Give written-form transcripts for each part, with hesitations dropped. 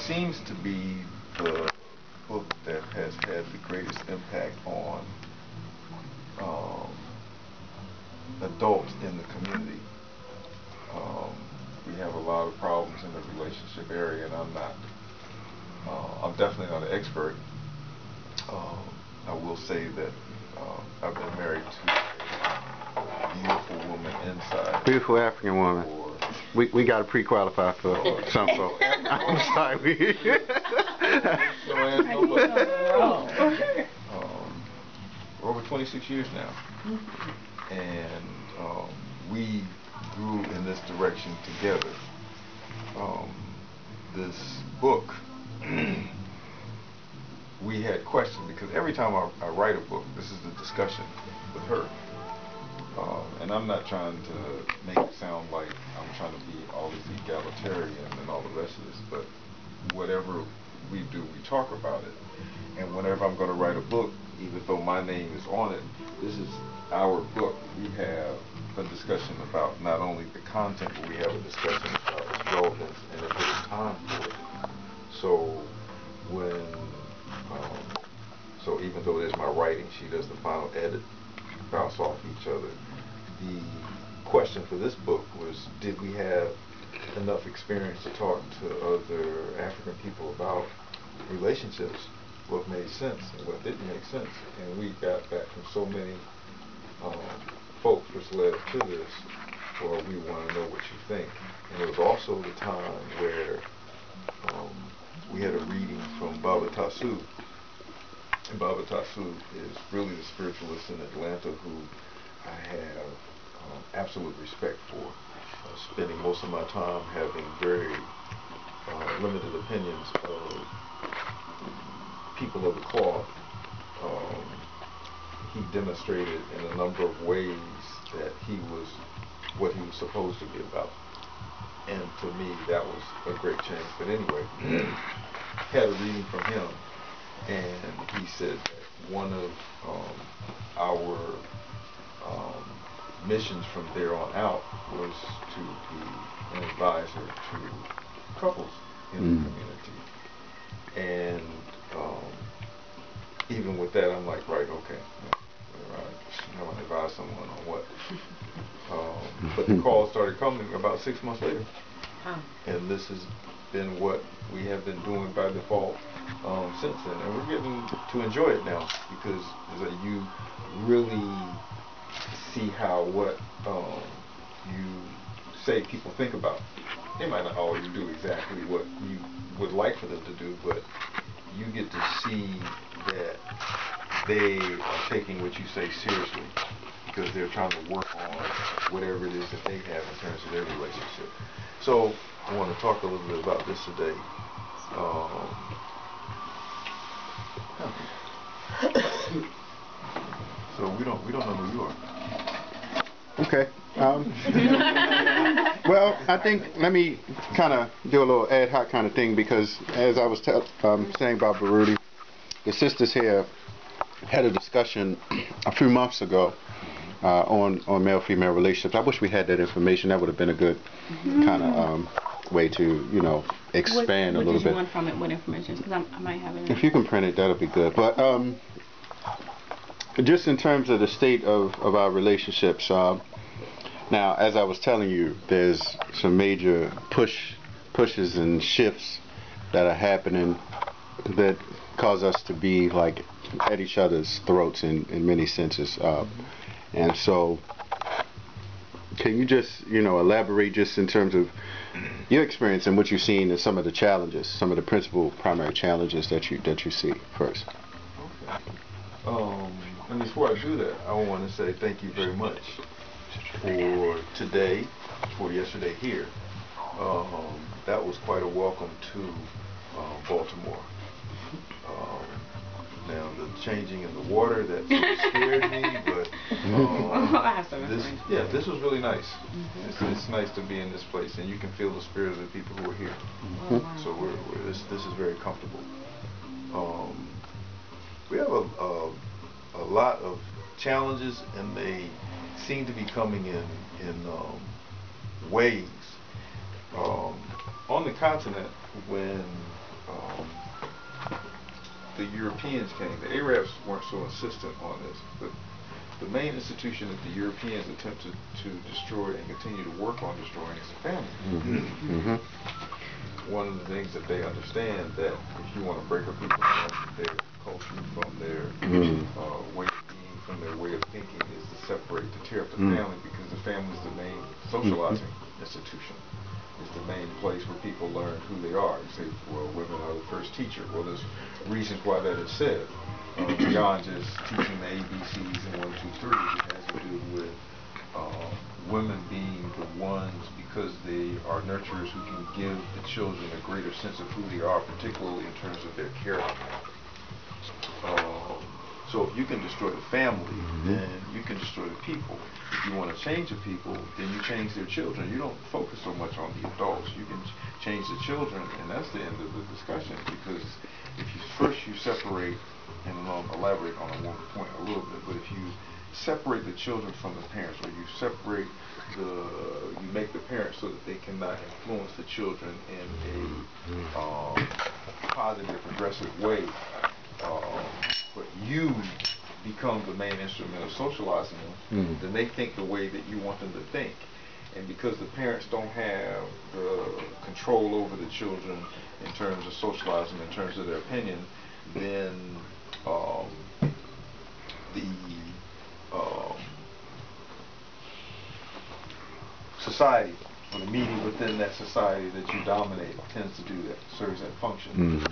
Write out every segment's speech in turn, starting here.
seems to be the book that has had the greatest impact on adults in the community. We have a lot of problems in the relationship area, and I'm definitely not an expert. I will say that I've been married to a beautiful woman inside. Beautiful African woman. We got to pre-qualify for some folks. I'm sorry. We're over 26 years now, and we grew in this direction together. This book, we had questions, because every time I write a book, this is the discussion with her. And I'm not trying to make it sound like I'm trying to be all this egalitarian and all the rest of this, but whatever we do, we talk about it. And whenever I'm going to write a book, even though my name is on it, this is our book. We have a discussion about not only the content, but we have a discussion about its relevance and if there's time for it. So so even though there's my writing, she does the final edit, bounce off each other. The question for this book was, did we have enough experience to talk to other African people about relationships, what made sense and what didn't make sense? And we got back from so many folks, which led us to this, well, we want to know what you think. And it was also the time where we had a reading from Baba Tasu. And Baba Tasu is really the spiritualist in Atlanta who I have absolute respect for. Spending most of my time having very limited opinions of people of the cloth. He demonstrated in a number of ways that he was what he was supposed to be about. And to me, that was a great change. But anyway, had a reading from him, and he said that one of our missions from there on out was to be an advisor to couples in the community. And even with that, I'm like, right, okay, I want to advise someone on what. But the calls started coming about 6 months later. And this has been what we have been doing by default since then. And we're getting to enjoy it now, because you really see how what you say people think about. They might not always do exactly what you would like for them to do, but you get to see that they are taking what you say seriously, because they're trying to work on whatever it is that they have in terms of their relationship. So I want to talk a little bit about this today. So we don't know who you are. Okay. Well, I think let me kind of do a little ad hoc kind of thing, because as I was saying about Baruti, the sisters here had a discussion a few months ago on male-female relationships. I wish we had that information. That would have been a good kind of way to, expand a little bit. What did you want from it? What information? Because I might have it. If you can print it, that'll be good. But just in terms of the state of our relationships, now, as I was telling you, there's some major pushes and shifts that are happening that cause us to be like at each other's throats in many senses. And so, can you just, elaborate just in terms of your experience and what you've seen and some of the challenges, some of the principal primary challenges that you see first? Okay. And before I do that, I want to say thank you very much for today, for yesterday here. That was quite a welcome to Baltimore. Now the changing in the water, that sort of scared me, but this was really nice. It's nice to be in this place, and you can feel the spirit of the people who are here. So this is very comfortable. We have a lot of challenges, and they seem to be coming in waves. the continent, when the Europeans came, the Arabs weren't so insistent on this, but the main institution that the Europeans attempted to destroy and continue to work on destroying is the family. One of the things that they understand, that if you want to break up people from their culture, from their way of being, from their way of thinking, is to separate, to tear up the family, because the family is the main socializing institution. It's the main place where people learn who they are. You say, well, women are the first teacher. Well, there's reasons why that is said. Beyond just teaching the ABCs and 1, 2, 3, it has to do with women being the ones, because they are nurturers who can give the children a greater sense of who they are, particularly in terms of their character. So if you can destroy the family, then you can destroy the people. If you want to change the people, then you change their children. You don't focus so much on the adults. You can change the children, and that's the end of the discussion. Because if you first separate, and I'll elaborate on one point a little bit, but if you separate the children from the parents, or you separate you make the parents so that they cannot influence the children in a positive, progressive way, but you become the main instrument of socializing them, then they think the way that you want them to think. And because the parents don't have the control over the children in terms of socializing, in terms of their opinion, then society, or the media within that society that you dominate, tends to do that, serves that function.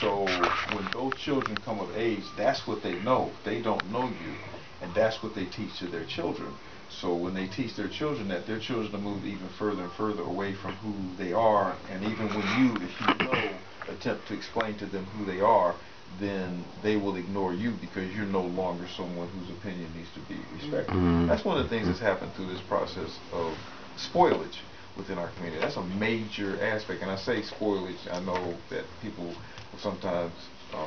So when those children come of age, that's what they know. They don't know you, and that's what they teach to their children. So when they teach their children that, their children are moved even further and further away from who they are, and even when you, if you know, attempt to explain to them who they are, then they will ignore you, because you're no longer someone whose opinion needs to be respected. That's one of the things that's happened through this process of spoilage within our community. That's a major aspect, and I say spoilage, I know that people will sometimes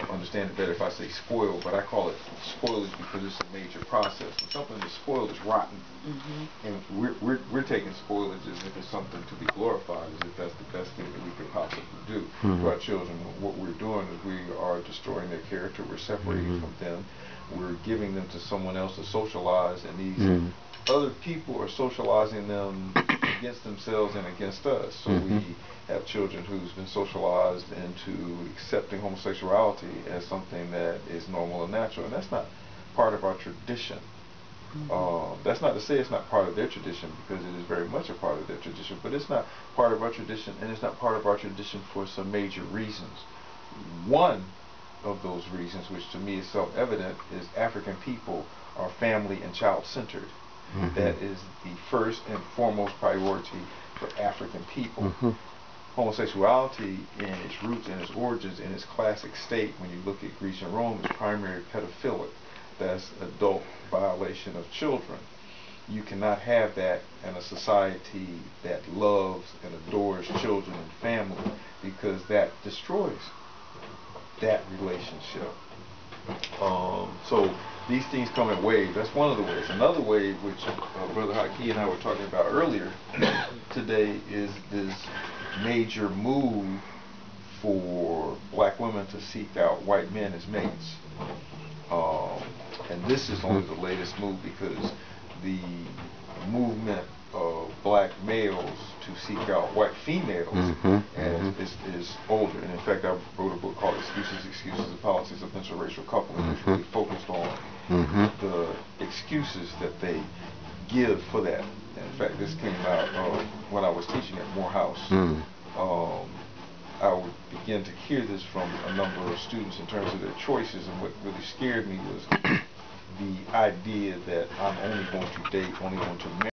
understand it better if I say spoiled, but I call it spoilage because it's a major process. When something is spoiled, it's rotten, and we're taking spoilage as if it's something to be glorified, as if that's the best thing that we could possibly do to our children. What we're doing is we are destroying their character, we're separating from them, we're giving them to someone else to socialize, and these other people are socializing them against themselves and against us. So we have children who's been socialized into accepting homosexuality as something that is normal and natural, and that's not part of our tradition. That's not to say it's not part of their tradition, because it is very much a part of their tradition, but it's not part of our tradition, and it's not part of our tradition for some major reasons. One of those reasons, which to me is self-evident, is African people are family and child-centered. That is the first and foremost priority for African people. Homosexuality, in its roots and its origins, in its classic state, when you look at Greece and Rome, is primary pedophilic. That's adult violation of children. You cannot have that in a society that loves and adores children and family, because that destroys that relationship. So these things come in waves. That's one of the ways. Another wave, which Brother Haki and I were talking about earlier today, is this major move for black women to seek out white men as mates. And this is only the latest move, because the movement of black males to seek out white females is older. And in fact, I wrote a book called Excuses, and Policies of Interracial Coupling, which really focused on the excuses that they give for that. And in fact, this came out when I was teaching at Morehouse. I would begin to hear this from a number of students in terms of their choices, and what really scared me was the idea that I'm only going to date, only going to marry